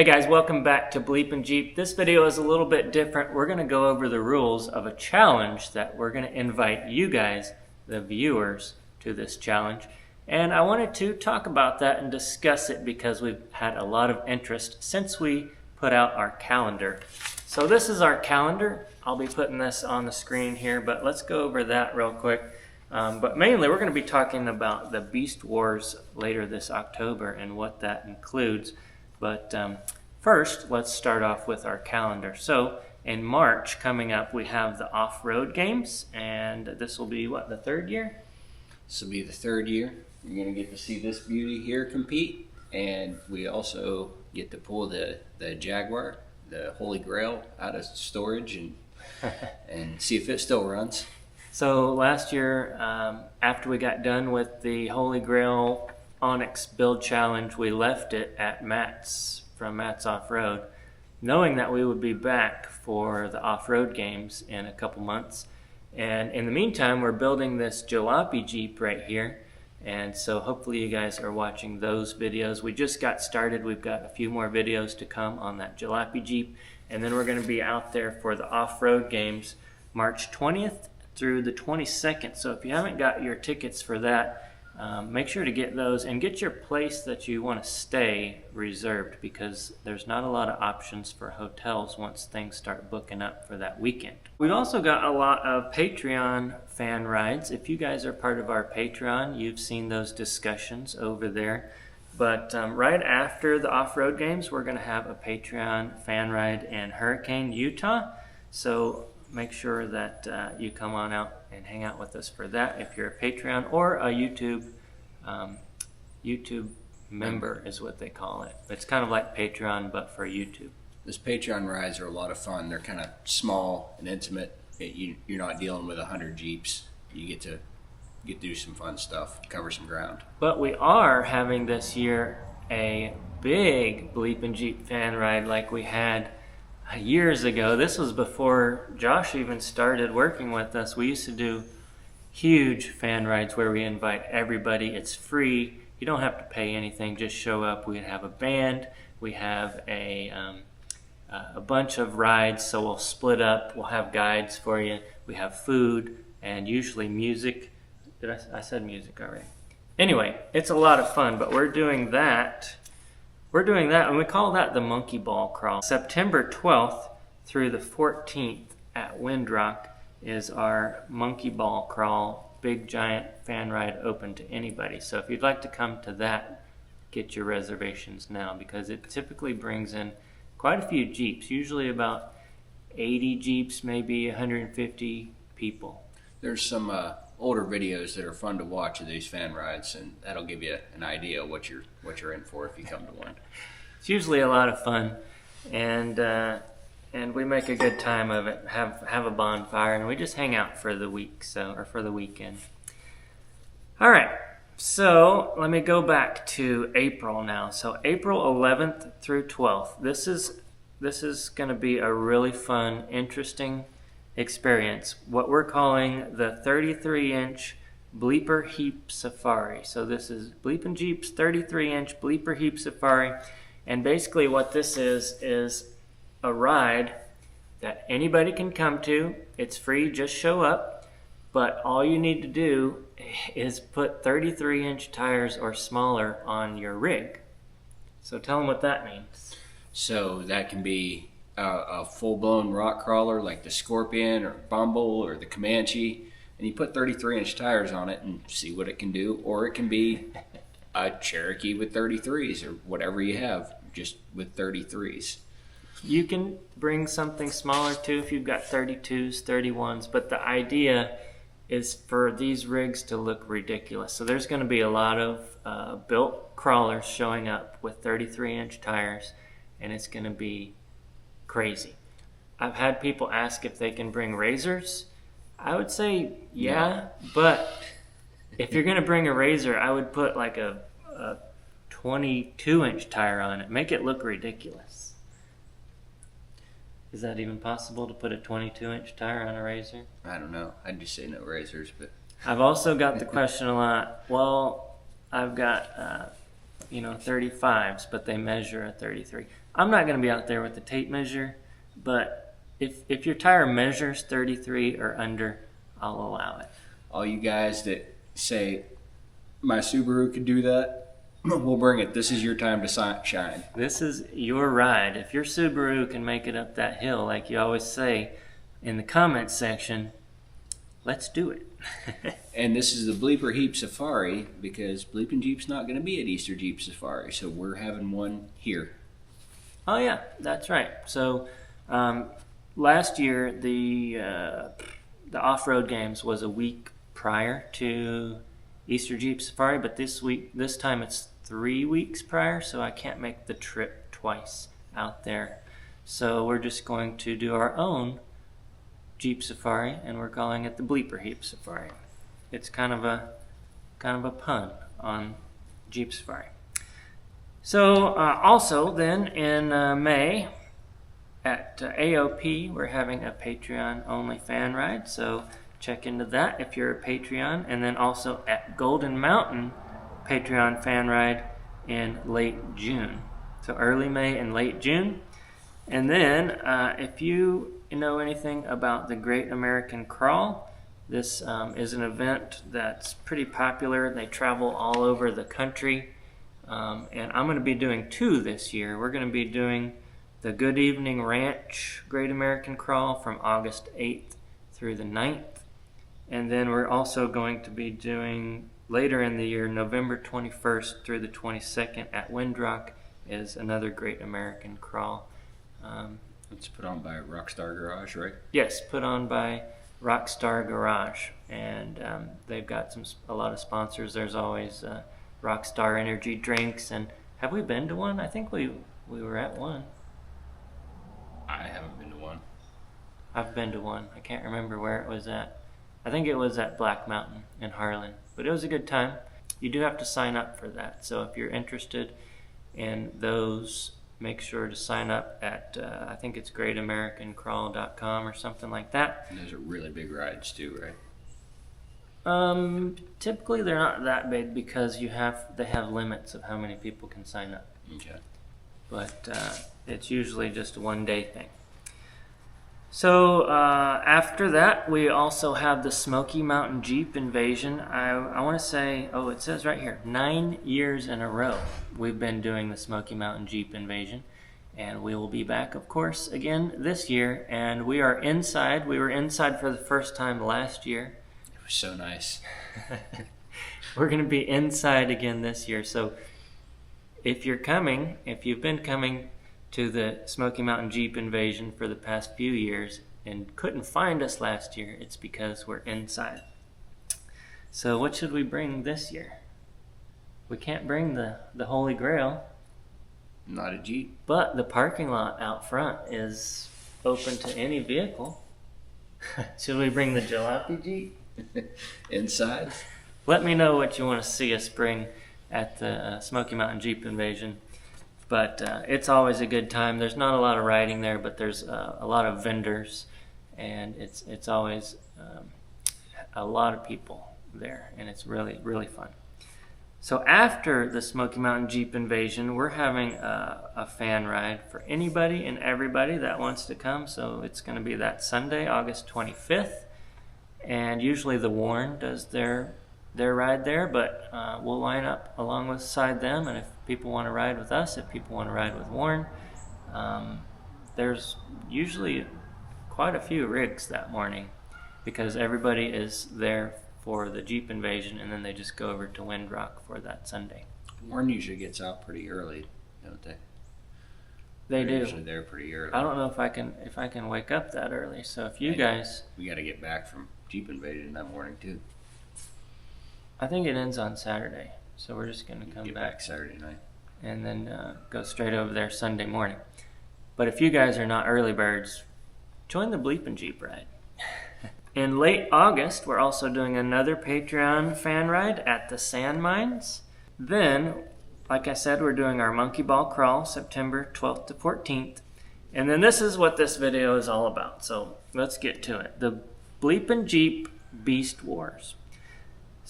Hey guys, welcome back to BleepinJeep. This video is a little bit different. We're going to go over the rules of a challenge that we're going to invite you guys, the viewers, to this challenge. And I wanted to talk about that and discuss it because we've had a lot of interest since we put out our calendar. So this is our calendar. I'll be putting this on the screen here, but let's go over that real quick. But mainly we're going to be talking about the Beast Wars later this October and what that includes. But first, let's start off with our calendar. So in March coming up, we have the off-road games, and this will be, what, the third year? This will be the third year. You're going to get to see this beauty here compete, and we also get to pull the Jaguar, the Holy Grail, out of storage and see if it still runs. So last year, after we got done with the Holy Grail Onyx build challenge, we left it at Matt's, from Matt's Off-Road, knowing that we would be back for the off-road games in a couple months. And in the meantime, we're building this jalopy Jeep right here, and so hopefully you guys are watching those videos. We just got started. We've got a few more videos to come on that jalopy Jeep, and then we're going to be out there for the off-road games March 20th through the 22nd. So if you haven't got your tickets for that, make sure to get those and get your place that you want to stay reserved, because there's not a lot of options for hotels once things start booking up for that weekend. We've also got a lot of Patreon fan rides. If you guys are part of our Patreon, you've seen those discussions over there. But right after the off-road games, we're going to have a Patreon fan ride in Hurricane, Utah. So make sure that you come on out and hang out with us for that if you're a Patreon or a YouTube member is what they call it. It's kind of like Patreon but for YouTube. Those Patreon rides are a lot of fun. They're kind of small and intimate. You're not dealing with 100 Jeeps. You get to do some fun stuff, cover some ground. But we are having this year a big BleepinJeep fan ride like we had years ago. This was before Josh even started working with us. We used to do huge fan rides where we invite everybody. It's free. You don't have to pay anything. Just show up. We have a band. We have a bunch of rides, so we'll split up. We'll have guides for you. We have food and usually music. I said music already. Anyway, it's a lot of fun, but we're doing that. And we call that the Monkey Ball Crawl. September 12th through the 14th at Windrock is our Monkey Ball Crawl, big giant fan ride open to anybody. So if you'd like to come to that, get your reservations now, because it typically brings in quite a few Jeeps, usually about 80 Jeeps, maybe 150 people. There's some older videos that are fun to watch of these fan rides, and that'll give you an idea of what you're in for if you come to one. It's usually a lot of fun, and we make a good time of it. Have a bonfire, and we just hang out for the week, or for the weekend. All right, so let me go back to April now. So April 11th through 12th. This is going to be a really fun, interesting experience, what we're calling the 33-inch Bleeper Heap Safari. So this is BleepinJeep's 33-inch Bleeper Heap Safari, and basically what this is a ride that anybody can come to. It's free, just show up, but all you need to do is put 33-inch tires or smaller on your rig. So tell them what that means. So that can be a full-blown rock crawler like the Scorpion or Bumble or the Comanche, and you put 33-inch tires on it and see what it can do. Or it can be a Cherokee with 33s or whatever you have, just with 33s. You can bring something smaller too if you've got 32s, 31s, but the idea is for these rigs to look ridiculous. So there's going to be a lot of built crawlers showing up with 33-inch tires, and it's going to be crazy. I've had people ask if they can bring razors. I would say yeah, but if you're going to bring a razor, I would put like a 22-inch tire on it. Make it look ridiculous. Is that even possible to put a 22-inch tire on a razor? I don't know. I'd just say no razors, but I've also got the question a lot. Well, I've got 35s, but they measure a 33. I'm not going to be out there with the tape measure, but if your tire measures 33 or under, I'll allow it. All you guys that say, my Subaru could do that, we'll bring it. This is your time to shine. This is your ride. If your Subaru can make it up that hill, like you always say in the comments section, let's do it. And this is the Bleeper Heap Safari, because BleepinJeep's not going to be at Easter Jeep Safari, so we're having one here. Oh yeah, that's right. So last year the off-road games was a week prior to Easter Jeep Safari, but this time it's 3 weeks prior, so I can't make the trip twice out there. So we're just going to do our own Jeep Safari, and we're calling it the Bleeper Heap Safari. It's kind of a pun on Jeep Safari. So also then in May at AOP, we're having a Patreon only fan ride, so check into that if you're a Patreon. And then also at Golden Mountain, Patreon fan ride in late June. So early May and late June. And then if you know anything about the Great American Crawl, this is an event that's pretty popular. They travel all over the country. And I'm going to be doing 2 this year. We're going to be doing the Good Evening Ranch Great American Crawl from August 8th through the 9th. And then we're also going to be doing, later in the year, November 21st through the 22nd at Windrock is another Great American Crawl. It's put on by Rockstar Garage, right? Yes, put on by Rockstar Garage. And they've got a lot of sponsors. There's always Rockstar energy drinks. And have we been to one? I think we were at one. I haven't been to one. I've been to one. I can't remember where it was at. I think it was at Black Mountain in Harlan. But it was a good time. You do have to sign up for that. So if you're interested in those, make sure to sign up at, I think it's greatamericancrawl.com or something like that. And those are really big rides too, right? Typically they're not that big because they have limits of how many people can sign up. Okay. But it's usually just a one-day thing. So after that, we also have the Smoky Mountain Jeep Invasion. I want to say, it says right here, 9 years in a row we've been doing the Smoky Mountain Jeep Invasion. And we will be back, of course, again this year. And we are inside. We were inside for the first time last year. It was so nice. We're going to be inside again this year. So if you've been coming to the Smoky Mountain Jeep Invasion for the past few years and couldn't find us last year, it's because we're inside. So what should we bring this year? We can't bring the Holy Grail. Not a Jeep. But the parking lot out front is open to any vehicle. Should we bring the Jalopy Jeep? Inside? Let me know what you want to see us bring at the Smoky Mountain Jeep Invasion. But it's always a good time. There's not a lot of riding there, but there's a lot of vendors, and it's always a lot of people there, and it's really, really fun. So after the Smoky Mountain Jeep Invasion, we're having a fan ride for anybody and everybody that wants to come. So it's going to be that Sunday, August 25th, and usually the Warren does their ride there, but we'll line up alongside them, and if people want to ride with us, if people want to ride with Warren, there's usually quite a few rigs that morning because everybody is there for the Jeep Invasion, and then they just go over to Windrock for that Sunday. Warren usually gets out pretty early, don't they? They're do. Usually they're pretty early. I don't know if I can wake up that early. So if you guys, we got to get back from Jeep Invasion that morning too. I think it ends on Saturday, so we're just gonna come get back Saturday night, and then go straight over there Sunday morning. But if you guys are not early birds, join the BleepinJeep ride. In late August, we're also doing another Patreon fan ride at the Sand Mines. Then, like I said, we're doing our Monkey Ball Crawl September 12th to 14th. And then this is what this video is all about. So let's get to it. The BleepinJeep Beast Wars.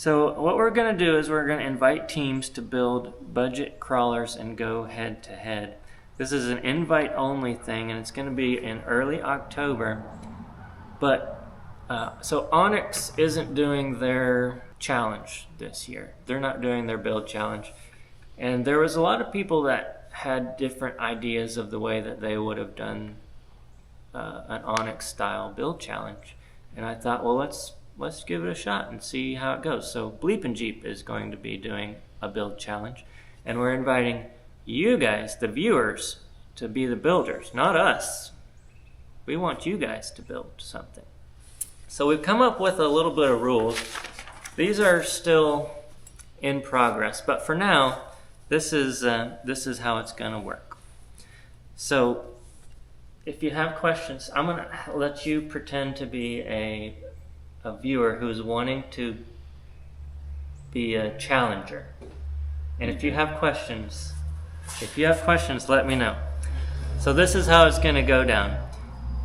So what we're going to do is we're going to invite teams to build budget crawlers and go head to head. This is an invite only thing, and it's going to be in early October. But so Onyx isn't doing their challenge this year. They're not doing their build challenge. And there was a lot of people that had different ideas of the way that they would have done an Onyx style build challenge. And I thought, well, let's give it a shot and see how it goes. So BleepinJeep is going to be doing a build challenge, and we're inviting you guys, the viewers, to be the builders, not us. We want you guys to build something. So we've come up with a little bit of rules. These are still in progress, but for now, this is how it's going to work. So if you have questions, I'm going to let you pretend to be a viewer who's wanting to be a challenger. And if you have questions, let me know. So this is how it's going to go down.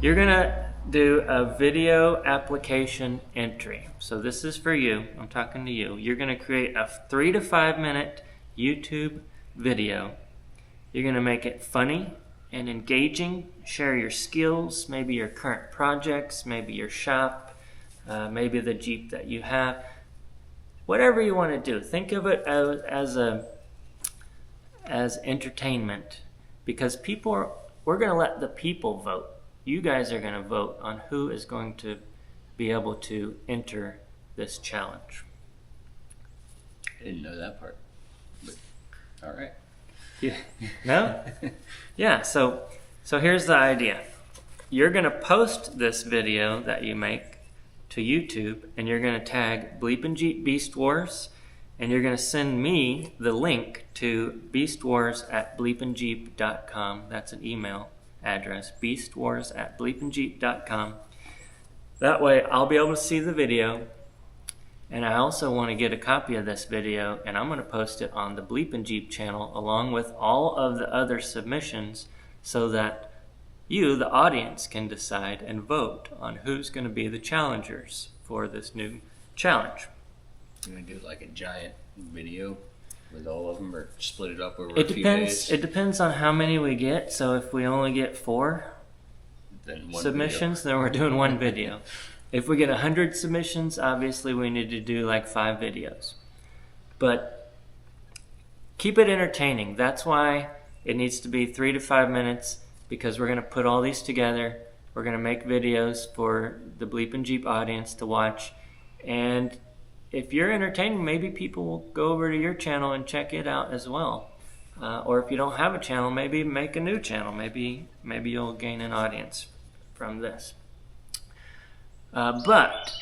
You're going to do a video application entry. So this is for you. I'm talking to you. You're going to create a 3 to 5 minute YouTube video. You're going to make it funny and engaging. Share your skills, maybe your current projects, maybe your shop, maybe the Jeep that you have. Whatever you want to do. Think of it as entertainment, because we're going to let the people vote. You guys are going to vote on who is going to be able to enter this challenge. I didn't know that part. But, all right. Yeah. No? Yeah, so here's the idea. You're going to post this video that you make to YouTube, and you're going to tag BleepinJeep Beast Wars, and you're going to send me the link to beastwars@bleepinjeep.com. That's an email address, beastwars@bleepinjeep.com. That way I'll be able to see the video, and I also want to get a copy of this video, and I'm going to post it on the BleepinJeep channel along with all of the other submissions, so that you, the audience, can decide and vote on who's going to be the challengers for this new challenge. You're going to do like a giant video with all of them, or split it up over a few days? It depends on how many we get. So if we only get 4 submissions, then we're doing 1 video. If we get 100 submissions, obviously we need to do like 5 videos. But keep it entertaining. That's why it needs to be 3 to 5 minutes, because we're going to put all these together. We're going to make videos for the BleepinJeep audience to watch. And if you're entertaining, maybe people will go over to your channel and check it out as well. Or if you don't have a channel, maybe make a new channel. Maybe you'll gain an audience from this. But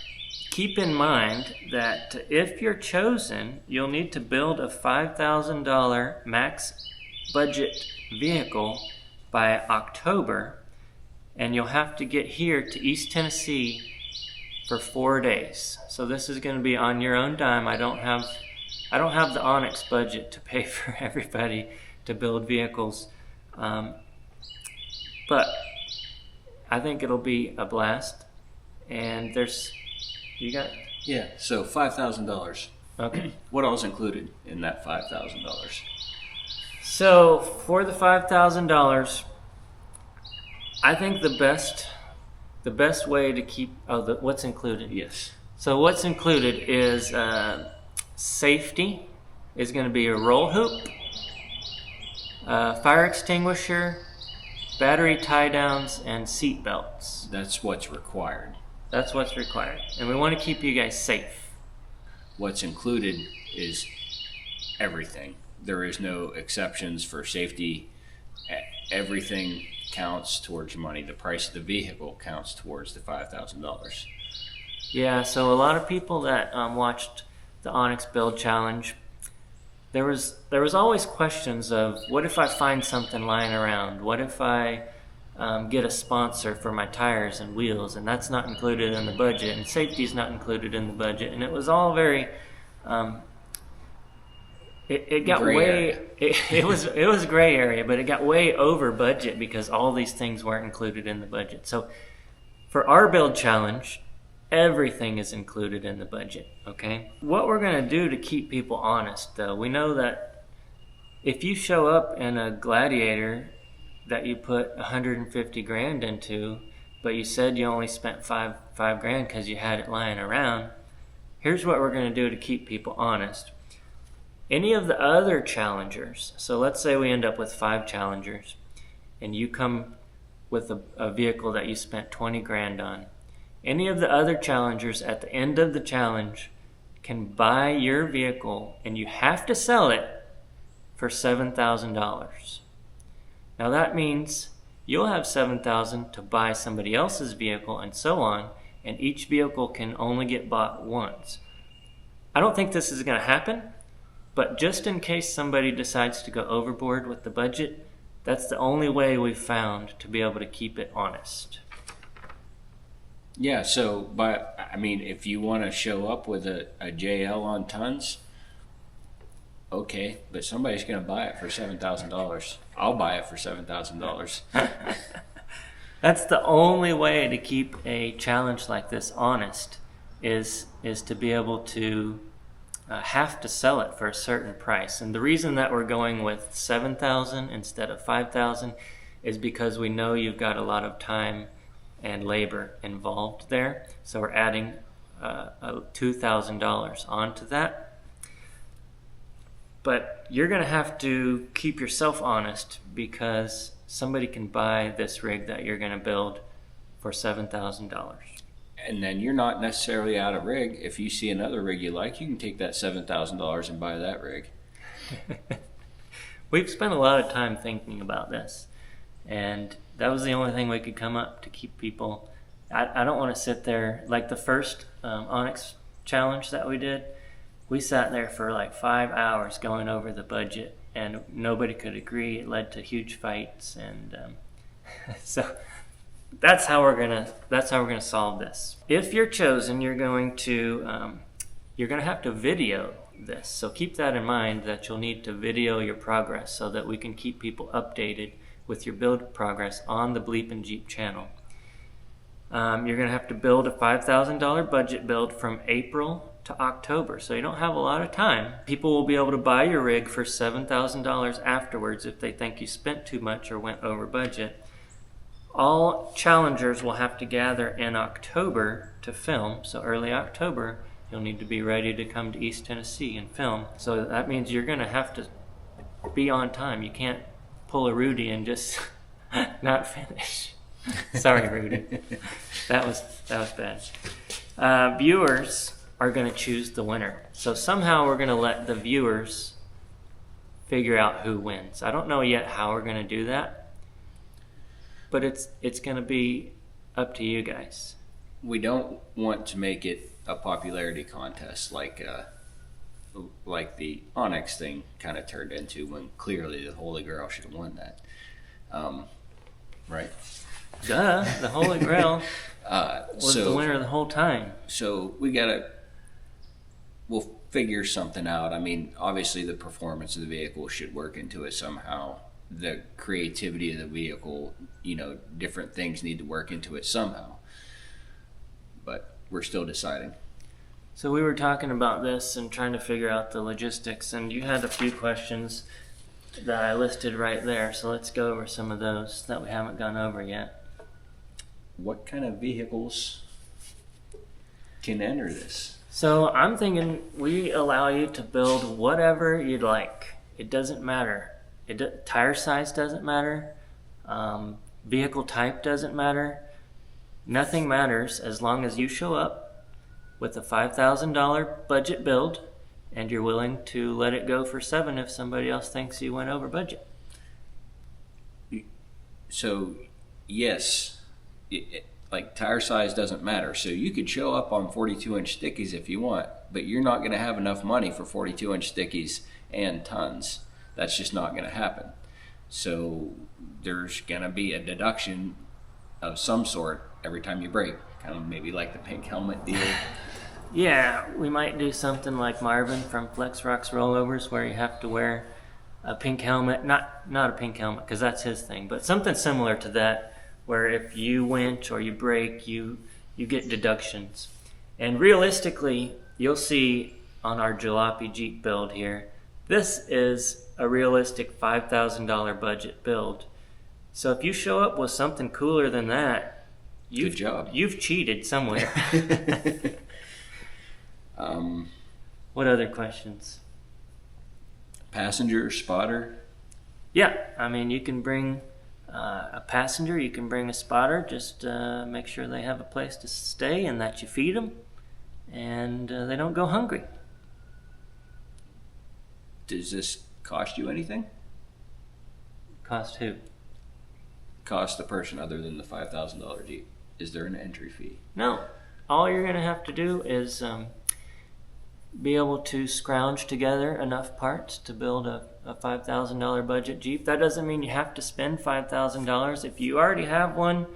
keep in mind that if you're chosen, you'll need to build a $5,000 max budget vehicle by October, and you'll have to get here to East Tennessee for 4 days. So this is going to be on your own dime. I don't have the Onyx budget to pay for everybody to build vehicles, but I think it'll be a blast. And So $5,000. Okay. What all is included in that $5,000? So for the $5,000, I think the best way to keep what's included. Yes. So what's included is safety is going to be a roll hoop, fire extinguisher, battery tie downs, and seat belts. That's what's required. That's what's required, and we want to keep you guys safe. What's included is everything. There is no exceptions for safety. Everything counts towards money. The price of the vehicle counts towards the $5,000. Yeah, so a lot of people that watched the Onyx Build Challenge, there was always questions of, what if I find something lying around? What if I get a sponsor for my tires and wheels, and that's not included in the budget, and safety's not included in the budget? And it was all very... It got way it was a gray area, but it got way over budget because all these things weren't included in the budget. So for our build challenge, everything is included in the budget, okay? What we're going to do to keep people honest, though, we know that if you show up in a Gladiator that you put 150 grand into, but you said you only spent five grand because you had it lying around, here's what we're going to do to keep people honest. Any of the other challengers, so let's say we end up with 5 challengers, and you come with a vehicle that you spent 20 grand on. Any of the other challengers at the end of the challenge can buy your vehicle, and you have to sell it for $7,000. Now that means you'll have $7,000 to buy somebody else's vehicle and so on, and each vehicle can only get bought once. I don't think this is going to happen, but just in case somebody decides to go overboard with the budget, that's the only way we've found to be able to keep it honest. Yeah, so, but, I mean, if you want to show up with a JL on tons, okay, but somebody's going to buy it for $7,000. I'll buy it for $7,000. That's the only way to keep a challenge like this honest, is to be able to have to sell it for a certain price. And the reason that we're going with $7,000 instead of $5,000 is because we know you've got a lot of time and labor involved there. So we're adding $2,000 onto that. But you're going to have to keep yourself honest, because somebody can buy this rig that you're going to build for $7,000. And then you're not necessarily out of rig. If you see another rig you like, you can take that $7,000 and buy that rig. We've spent a lot of time thinking about this, and that was the only thing we could come up to keep people. I don't want to sit there like the first Onyx challenge that we did. We sat there for like 5 hours going over the budget, and nobody could agree. It led to huge fights, and so that's how we're gonna solve this. If you're chosen, you're going to have to video this. So keep that in mind, that you'll need to video your progress so that we can keep people updated with your build progress on the BleepinJeep channel. You're going to have to build a $5,000 budget build from April to October, so you don't have a lot of time. People will be able to buy your rig for $7,000 afterwards if they think you spent too much or went over budget. All challengers will have to gather in October to film, so early October you'll need to be ready to come to East Tennessee and film. So that means you're going to have to be on time. You can't pull a Rudy and just not finish. Sorry, Rudy. That was bad. Viewers are going to choose the winner. So somehow we're going to let the viewers figure out who wins. I don't know yet how we're going to do that, but it's going to be up to you guys. We don't want to make it a popularity contest like the Onyx thing kind of turned into, when clearly the Holy Grail should have won that. Right? Duh, the Holy Grail was the winner the whole time. So we'll figure something out. I mean, obviously the performance of the vehicle should work into it somehow. The creativity of the vehicle, different things need to work into it somehow. But we're still deciding. So we were talking about this and trying to figure out the logistics, and you had a few questions that I listed right there. So let's go over some of those that we haven't gone over yet. What kind of vehicles can enter this? So I'm thinking we allow you to build whatever you'd like. It doesn't matter. Tire size doesn't matter. Vehicle type doesn't matter. Nothing matters as long as you show up with a $5,000 budget build and you're willing to let it go for $7,000 if somebody else thinks you went over budget. So, yes, like tire size doesn't matter. So you could show up on 42-inch stickies if you want, but you're not going to have enough money for 42-inch stickies and tons. That's just not going to happen. So there's going to be a deduction of some sort every time you break, kind of maybe like the pink helmet deal. Yeah, we might do something like Marvin from Flex Rocks Rollovers, where you have to wear a pink helmet. Not a pink helmet, because that's his thing, but something similar to that, where if you winch or you break, you get deductions. And realistically, you'll see on our Jalopy Jeep build here, this is a realistic $5,000 budget build. So if you show up with something cooler than that, good job. You've cheated somewhere. What other questions? Passenger, spotter? Yeah, I mean, you can bring a passenger, you can bring a spotter, just make sure they have a place to stay and that you feed them and they don't go hungry. Does this cost you anything? Cost who? Cost the person other than the $5,000 Jeep. Is there an entry fee? No. All you're going to have to do is be able to scrounge together enough parts to build a $5,000 budget Jeep. That doesn't mean you have to spend $5,000. If you already have one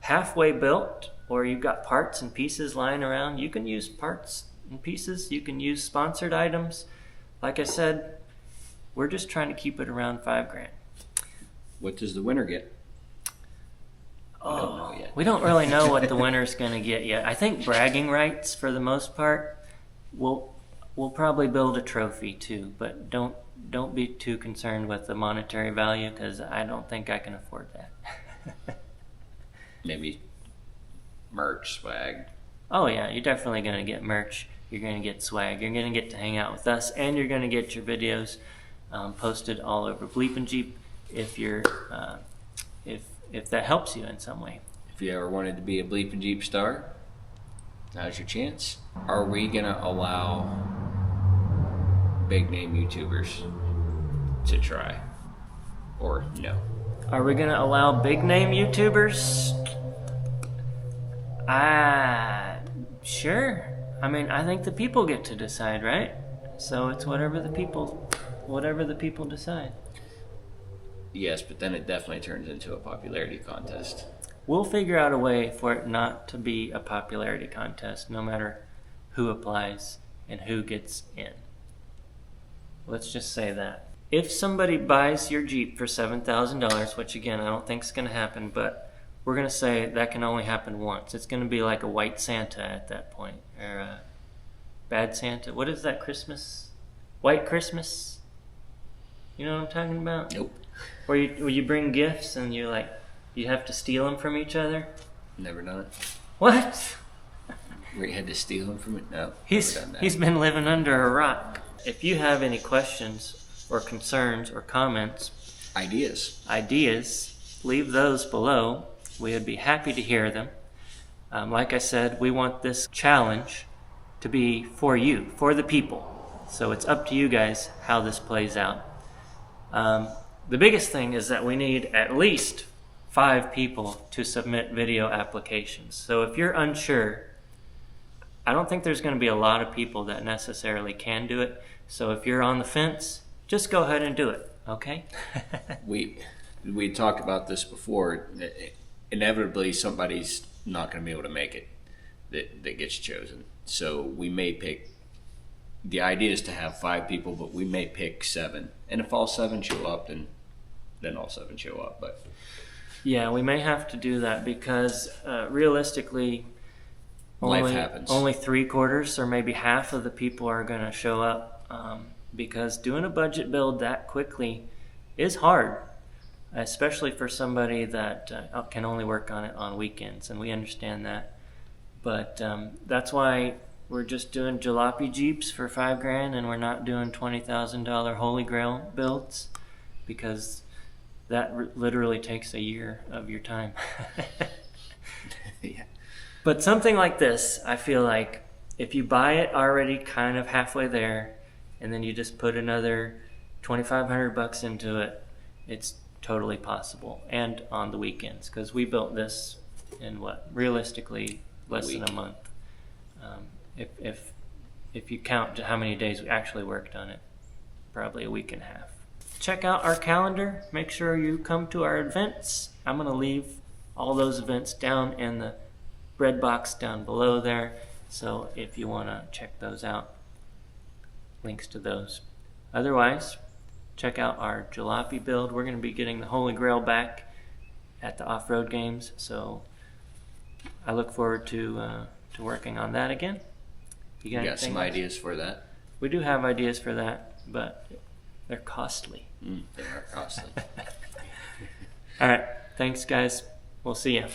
halfway built, or you've got parts and pieces lying around, you can use parts and pieces. You can use sponsored items. Like I said, we're just trying to keep it around $5,000. What does the winner get? Oh, don't know yet. We don't really know what the winner's going to get yet. I think bragging rights, for the most part, we'll probably build a trophy too, but don't be too concerned with the monetary value, because I don't think I can afford that. Maybe merch, swag. Oh yeah, you're definitely going to get merch. You're going to get swag. You're going to get to hang out with us, and you're going to get your videos posted all over BleepinJeep if you're if that helps you in some way. If you ever wanted to be a BleepinJeep star, now's your chance. Are we gonna allow big name YouTubers to try, or no? Are we going to allow big name YouTubers? Sure. I mean, I think the people get to decide, right? So it's whatever the people decide. Yes, but then it definitely turns into a popularity contest. We'll figure out a way for it not to be a popularity contest, no matter who applies and who gets in. Let's just say that. If somebody buys your Jeep for $7,000, which again, I don't think is going to happen, but we're going to say that can only happen once. It's going to be like a white Santa at that point, or a bad Santa. What is that, Christmas? White Christmas? You know what I'm talking about? Nope. Where you bring gifts and you have to steal them from each other? Never done it. What? Where you had to steal them from it? No. He's been living under a rock. If you have any questions or concerns or comments, ideas, leave those below. We would be happy to hear them. Like I said, we want this challenge to be for you, for the people. So it's up to you guys how this plays out. The biggest thing is that we need at least 5 people to submit video applications. So if you're unsure, I don't think there's going to be a lot of people that necessarily can do it. So if you're on the fence, just go ahead and do it, okay? we talked about this before. Inevitably, somebody's not going to be able to make it that gets chosen. So we may pick. The idea is to have 5 people, but we may pick 7. And if all 7 show up, then all 7 show up. But yeah, we may have to do that because realistically, life happens. Only 3/4 or maybe half of the people are going to show up. Because doing a budget build that quickly is hard, especially for somebody that can only work on it on weekends, and we understand that. But that's why we're just doing jalopy Jeeps for $5,000, and we're not doing $20,000 Holy Grail builds, because that literally takes a year of your time. Yeah. But something like this, I feel like if you buy it already kind of halfway there, and then you just put another $2,500 into it, it's totally possible. And on the weekends, because we built this in realistically less than a month. If you count how many days we actually worked on it, probably a week and a half. Check out our calendar. Make sure you come to our events. I'm going to leave all those events down in the bread box down below there. So if you want to check those out, links to those. Otherwise, check out our jalopy build. We're going to be getting the Holy Grail back at the off-road games, so I look forward to working on that again. You You got anything some else? ideas for that? We do have ideas for that, but they're costly. They are costly. All right. Thanks, guys. We'll see you.